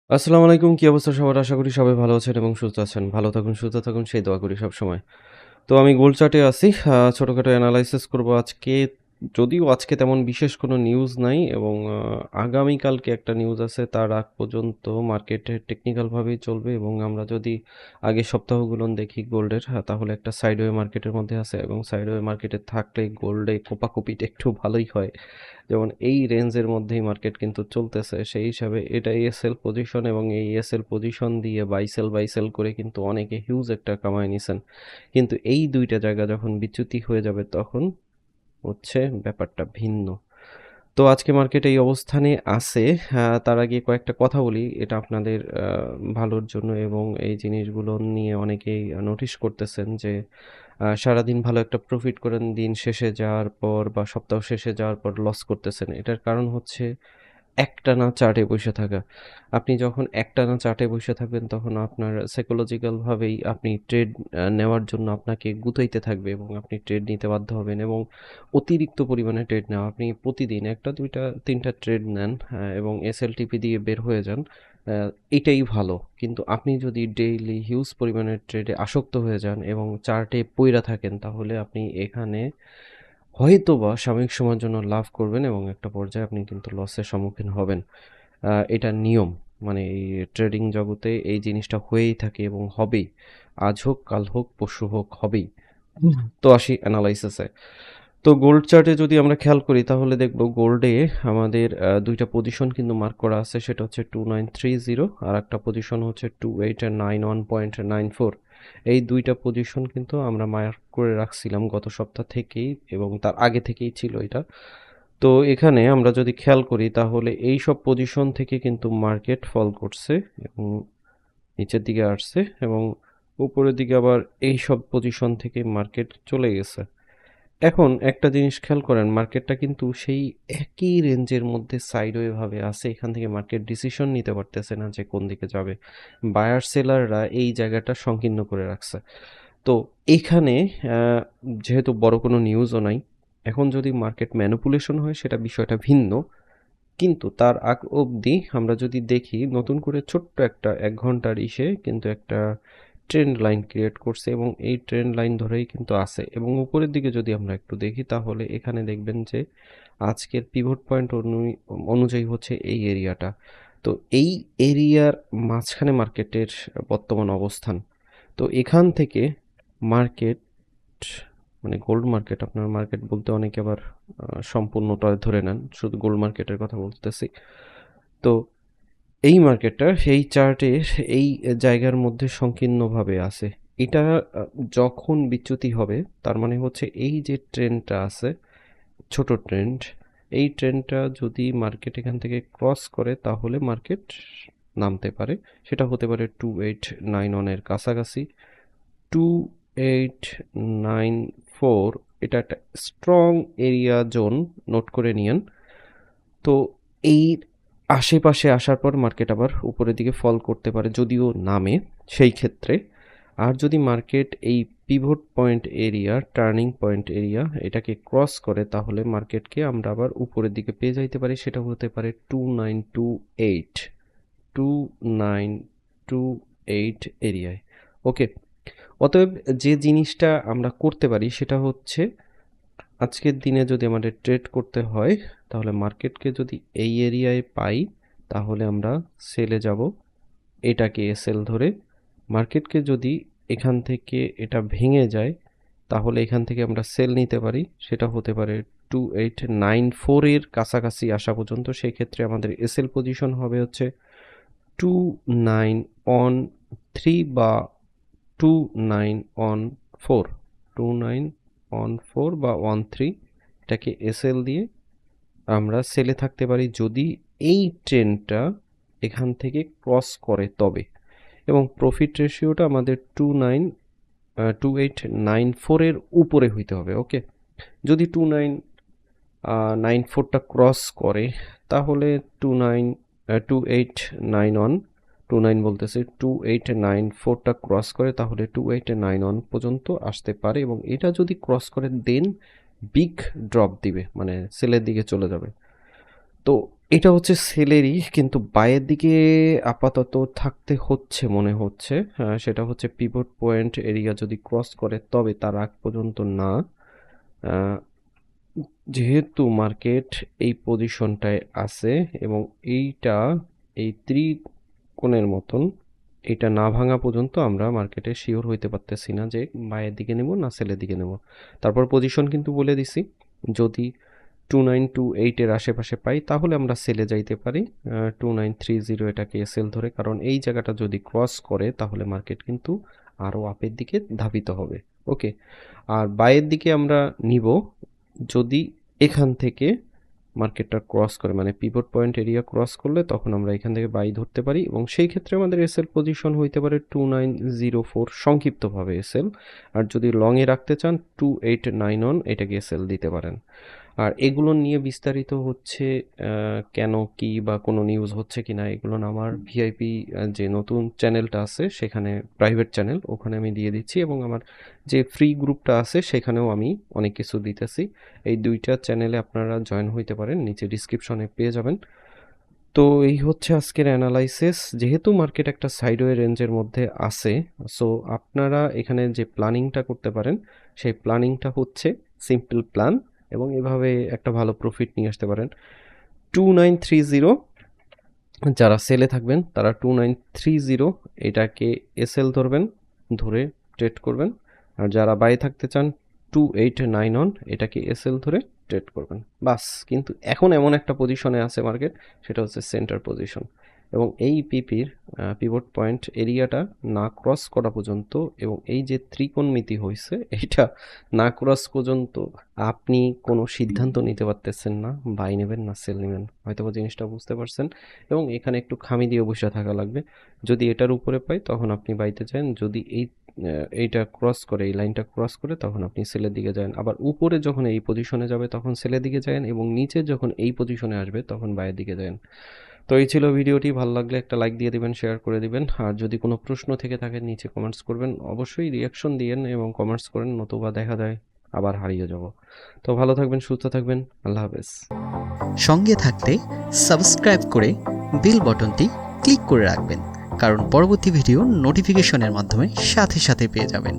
আসসালামু আলাইকুম। কি অবস্থা সবার? আশা করি সবাই ভালো আছেন এবং সুস্থ আছেন। ভালো থাকুন, সুস্থ থাকুন সেই দোয়া করি সবসময়। তো আমি গোল্ড চার্টে আছি। ছোটখাটো এনালাইসিস করব আজকে। যদিও আজকে তেমন বিশেষ কোনো নিউজ নাই এবং আগামীকালকে একটা নিউজ আছে। তার আগ পর্যন্ত মার্কেটে টেকনিক্যাল ভাবেই চলবে এবং আমরা যদি আগের সপ্তাহগুলোন দেখি গোল্ডের, তাহলে একটা সাইডওয়ে মার্কেটের মধ্যে আছে এবং সাইডওয়ে মার্কেটে থাকলে গোল্ডে কোপাকুপিটা একটু ভালোই হয়। যেমন এই রেঞ্জের মধ্যেই মার্কেট কিন্তু চলতেছে। সেই হিসাবে এটা ESL পজিশন এবং এই ESL পজিশন দিয়ে বাই সেল করে কিন্তু অনেকে হিউজ একটা কামায় নিছেন। কিন্তু এই ২ টা জায়গা যখন বিচ্যুতি হয়ে যাবে তখন হচ্ছে ব্যাপারটা ভিন্ন। তো আজকে মার্কেট এই অবস্থানে আছে। তার আগে কয়েকটা কথা বলি। এটা আপনাদের ভালোর জন্য এবং এই জিনিসগুলো নিয়ে অনেকেই নোটিস করতেছেন যে সারাদিন ভালো একটা প্রফিট করেন, দিন শেষে যাওয়ার পর বা সপ্তাহ শেষে যাওয়ার পর লস করতেছেন। এটার কারণ হচ্ছে একটানা চার্টে বইসা থাকা। আপনি যখন একটানা চার্টে বইসা থাকবেন তখন আপনার সাইকোলজিক্যাল ভাবেই আপনি ট্রেড নেওয়ার জন্য আপনাকে গুতাইতে থাকবে এবং আপনি ট্রেড নিতে বাধ্য হবেন এবং অতিরিক্ত পরিমাণে ট্রেড নেওয়া। আপনি প্রতিদিন ১ টা ২ টা ৩ টা ট্রেড নেন, এবং SLTP দিয়ে বের হয়ে যান। আ এটাই ভালো। কিন্তু আপনি যদি ডেইলি হিউজ পরিমাণের ট্রেডে আসক্ত হয়ে যান এবং চার্টে পইড়া থাকেন তাহলে আপনি এখানে হয়তোবা সাময়িক সময়ের জন্য লাভ করবেন এবং একটা পর্যায়ে আপনি কিন্তু লসের সম্মুখীন হবেন। এটা নিয়ম। মানে এই ট্রেডিং জগতে এই জিনিসটা হয়েই থাকে এবং হবেই। আজ হোক, কাল হোক, পরশু হোক, হবেই। তো আসি অ্যানালাইসিসে। তো গোল্ড চার্টে যদি আমরা খেয়াল করি তাহলে দেখব গোল্ডে আমাদের ২ টা পজিশন কিন্তু মার্ক করা আছে। সেটা হচ্ছে 2930 আর একটা পজিশন হচ্ছে 2891.94। এই ২ টা পজিশন কিন্তু আমরা মার্ক করে রাখছিলাম গত সপ্তাহ থেকেই এবং তার আগে থেকেই ছিল এটা। তো এখানে আমরা যদি খেয়াল করি তাহলে এই সব পজিশন থেকে কিন্তু মার্কেট ফল করছে এবং নিচের দিকে আসছে এবং উপরের দিকে আবার এই সব পজিশন থেকে মার্কেট চলে গেছে। এখন একটা জিনিস খেয়াল করেন, মার্কেটটা কিন্তু সেই একই রেঞ্জের মধ্যে সাইডওয়ে ভাবে আছে। এখান থেকে মার্কেট ডিসিশন নিতে পারতেছে না যে কোন দিকে যাবে। বায়ার সেলাররা এই জায়গাটা সংকীর্ণ করে রাখছে। তো এইখানে যেহেতু বড় কোনো নিউজও নাই, এখন যদি মার্কেট ম্যানিপুলেশন হয় সেটা বিষয়টা ভিন্ন। কিন্তু তার আগ অবধি আমরা যদি দেখি নতুন করে ছোট্ট একটা ১ ঘন্টার কিন্তু একটা ট্রেন্ড লাইন ক্রিয়েট করছে এবং এই ট্রেন্ড লাইন ধরেই কিন্তু আছে এবং উপরের দিকে যদি আমরা একটু দেখি তাহলে এখানে দেখবেন যে আজকের পিভট পয়েন্ট অনুযায়ী হচ্ছে এই এরিয়াটা। তো এই এরিয়ার মাঝখানে মার্কেটের বর্তমান অবস্থান। তো এখান থেকে মার্কেট, মানে গোল্ড মার্কেট, আপনার মার্কেট বলতে অনেকে আবার সম্পূর্ণটা ধরে নেন, শুধু গোল্ড মার্কেটের কথা বলতেছি। তো এই মার্কেটটা সেই চার্টের এই জায়গার মধ্যে সংকীর্ণভাবে আছে। এটা যখন বিচ্যুতি হবে তার মানে হচ্ছে এই যে ট্রেন্ডটা আছে, ছোট ট্রেন্ড, এই ট্রেন্ডটা যদি মার্কেট এখান থেকে ক্রস করে তাহলে মার্কেট নামতে পারে। সেটা হতে পারে 2891 এর কাছাকাছি। 2894 এটা একটা স্ট্রং এরিয়া জোন, নোট করে নিয়েন। তো এই আশেপাশে আসার পর মার্কেট আবার উপরের দিকে ফল করতে পারে যদিও নামে সেই ক্ষেত্রে। আর যদি মার্কেট এই pivot point area, turning point area এটাকে ক্রস করে তাহলে মার্কেটকে আমরা আবার উপরের দিকে পেয়ে যাইতে পারি। সেটা হতে পারে 2928, 2928 এরিয়ায়। ওকে, অতএব যে জিনিসটা আমরা করতে পারি সেটা হচ্ছে আজকের দিনে যদি আমাদের ট্রেড করতে হয় তাহলে মার্কেটকে যদি এই এরিয়ায় পাই তাহলে আমরা সেলে যাব, এটাকে এসএল ধরে। মার্কেটকে যদি এখান থেকে এটা ভেঙে যায় তাহলে এখান থেকে আমরা সেল নিতে পারি। সেটা হতে পারে 2894 এর কাছাকাছি আসা পর্যন্ত। সেই ক্ষেত্রে আমাদের এসএল পজিশন হবে হচ্ছে 2913 বা 2914, 2914 বা 13, এটাকে এসএল দিয়ে আমরা সেলে থাকতে পারি যদি এই ট্রেন্ডটা এখান থেকে ক্রস করে তবে। এবং প্রফিট রেশিওটা আমাদের 2894 এর উপরে হইতে হবে। ওকে, যদি 2994টা ক্রস করে তাহলে 2891, 29 বলতেছে, 2894টা ক্রস করে তাহলে 2891 পর্যন্ত আসতে পারে এবং এটা যদি ক্রস করে দেন বিগ ড্রপ দিবে, মানে সেলের দিকে চলে যাবে। তো এটা হচ্ছে সেলেরই, কিন্তু বায়ের দিকে আপাতত থাকতে হচ্ছে মনে হচ্ছে। সেটা হচ্ছে পিভট পয়েন্ট এরিয়া যদি ক্রস করে তবে, তার আগ পর্যন্ত না। আহ, যেহেতু মার্কেট এই পজিশনটায় আছে এবং এইটা এই ত্রিকোণের মতন, এটা না ভাঙা পর্যন্ত আমরা মার্কেটে শিওর হইতে পারতেছি না যে বায়ের দিকে নেব না সেলের দিকে নেব। তারপর পজিশন কিন্তু বলে দিছি, যদি 2928-এর আশেপাশে পাই তাহলে আমরা সেলে যাইতে পারি। 2930 এটাকে সেল ধরে, কারণ এই জায়গাটা যদি ক্রস করে তাহলে মার্কেট কিন্তু আরও আপের দিকে ধাবিত হবে। ওকে, আর বায়ের দিকে আমরা নিব যদি এখান থেকে মার্কেটটা ক্রস করে, মানে পিভট পয়েন্ট এরিয়া ক্রস করলে তখন আমরা এখান থেকে বাই ধরতে পারি, এবং সেই ক্ষেত্রে আমাদের এসএল পজিশন হইতে পারে 2904, সংক্ষিপ্তভাবে এসএল। আর যদি লংয়ে রাখতে চান 2891 এটাকে এসএল দিতে পারেন। আর এগুলো নিয়ে বিস্তারিত হচ্ছে কেন কি বা কোনো নিউজ হচ্ছে কি না, এগুলো আমার ভিআইপি যে নতুন চ্যানেলটা আছে সেখানে, প্রাইভেট চ্যানেল, ওখানে আমি দিয়ে দিচ্ছি, এবং আমার যে ফ্রি গ্রুপটা আছে সেখানেও আমি অনেক কিছু দিতেছি। এই দুইটা চ্যানেলে আপনারা জয়েন হইতে পারেন, নিচে ডিসক্রিপশনে পেয়ে যাবেন। তো এই হচ্ছে আজকের অ্যানালাইসিস। যেহেতু মার্কেট একটা সাইডওয়ে রেঞ্জের মধ্যে আছে, সো আপনারা এখানে যে প্ল্যানিংটা করতে পারেন সেই প্ল্যানিংটা হচ্ছে সিম্পল প্ল্যান, এবং এভাবে একটা ভালো প্রফিট নিয়ে আসতে পারেন। 2930 যারা সেলে থাকবেন তারা 2930 এটাকে এসএল ধরবেন, ধরে ট্রেড করবেন। আর যারা বাই থাকতে চান 2891 এটাকে এসএল ধরে ট্রেড করবেন, বাস। কিন্তু এখন এমন একটা পজিশনে আছে মার্কেট, সেটা হচ্ছে সেন্টার পজিশন, এবং এই পিপির পিভট পয়েন্ট এরিয়াটা না ক্রস করা পর্যন্ত, এবং এই যে ত্রিকোণমিতি হয়েছে এটা না ক্রস পর্যন্ত আপনি কোনো সিদ্ধান্ত নিতে পারতেছেন না বাই নেবেন না সেল নেবেন। হয়তো জিনিসটা বুঝতে পারছেন, এবং এখানে একটু খামি দিয়ে বসে থাকা লাগবে। যদি এটার উপরে পাই তখন আপনি বাইতে যান, যদি এইটা ক্রস করে, এই লাইনটা ক্রস করে, তখন আপনি সেলের দিকে যান। আবার উপরে যখন এই পজিশনে যাবে তখন সেলের দিকে যান, এবং নিচে যখন এই পজিশনে আসবে তখন বাইয়ের দিকে যান। তো এই ছিল ভিডিওটি। ভালো লাগলে একটা লাইক দিয়ে দিবেন, শেয়ার করে দিবেন, আর যদি কোনো প্রশ্ন থেকে থাকে নিচে কমেন্টস করবেন, অবশ্যই রিয়াকশন দিয়েন এবং কমেন্টস করেন, নতুবা দেখা যায় আবার হারিয়ে যাব। তো ভালো থাকবেন, সুস্থ থাকবেন, আল্লাহ হাফেজ। সঙ্গে থাকতে সাবস্ক্রাইব করে বেল বাটনটি ক্লিক করে রাখবেন, কারণ পরবর্তী ভিডিও নোটিফিকেশনের মাধ্যমে সাথে সাথে পেয়ে যাবেন।